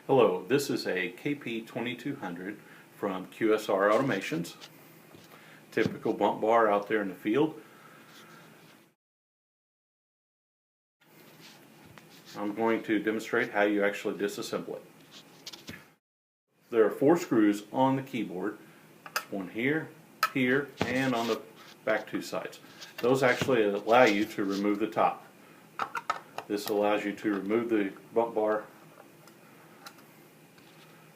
Hello, this is a KP-2200 from QSR Automations. Typical bump bar out there in the field. I'm going to demonstrate how you actually disassemble it. There are 4 screws on the keyboard. One here, here, and on the back 2 sides. Those actually allow you to remove the top. This allows you to remove the bump bar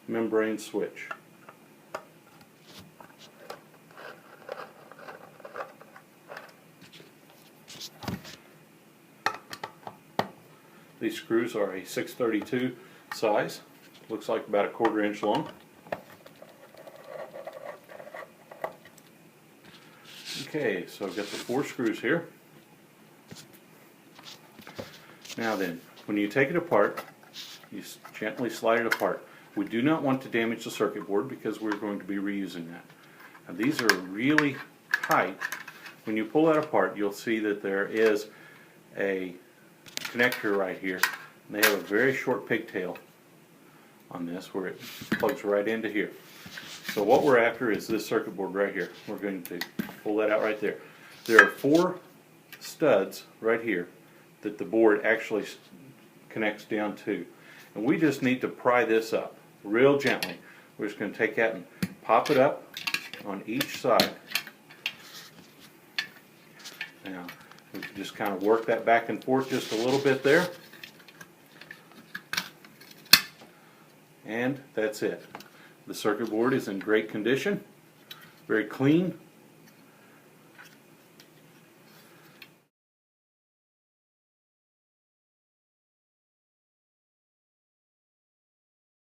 membrane switch. These screws are a 632 size. Looks like about a 1/4 inch long. Okay, so I've got the 4 screws here. Now then, when you take it apart, you gently slide it apart. We do not want to damage the circuit board because we're going to be reusing that. Now these are really tight. When you pull that apart, you'll see that there is a connector right here. And they have a very short pigtail on this where it plugs right into here. So what we're after is this circuit board right here. We're going to pull that out right there. There are 4 studs right here that the board actually connects down to. And we just need to pry this up real gently. We're just going to take that and pop it up on each side. Now, we can just kind of work that back and forth just a little bit there. And that's it. The circuit board is in great condition, very clean,